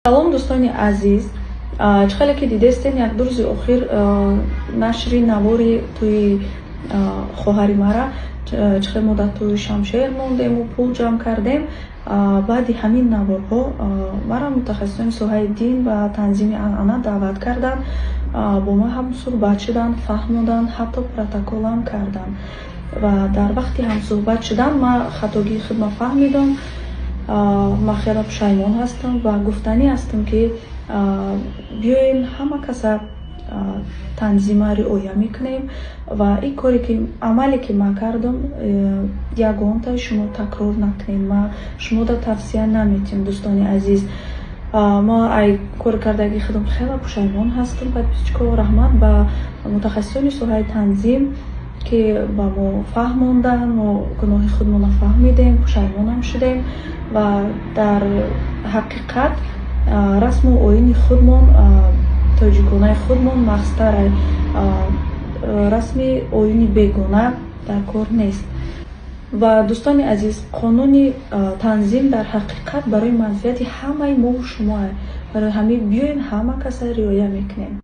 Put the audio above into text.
Салом дӯстони азиз, чӣ хеле ки дидестен як ду рӯзи охир нашри навори тӯи хоҳари мара чӣ хел муддат тӯи Шамшер мондему, пул ҷамъ кардем. Баъди ҳамин наворҳо мара мутахассисони соҳаи дин ва танзими анъана даъват карданд, бо ман ҳам суҳбат шуданд, фаҳмонданд, ҳатто протоколам карданд. Ва дар вақти ҳамсуҳбат шудан ман хатогии худро фаҳмидам. Ман хеле пушаймон ҳастам ва гуфтанӣ ҳастам, ки биёем ҳама каса танзима риоя мекунем ва ин коре ки амале ки ман кардам ягонта шумо такрор накунед. Ман шуморо тавсия наметиҳам дӯстони азиз. Мо ай кори кардагии худам хеле пушаймон ҳастам. Подписчикҳо раҳмат ба мутахассисони соҳаи танзим, ки ба мо фаҳмонданд. Мо гуноҳи худмонро фаҳмидем, пушаймонам шудем ва дар ҳақиқат расму оини худмон, тоҷиконаи худмон махзтар расми оини бегона дар кор нест. Ва дӯстони азиз, қонуни танзим дар ҳақиқат барои манфиати ҳамаи мову шумо. Барои ҳамин биёем ҳама каса риоя мекунем.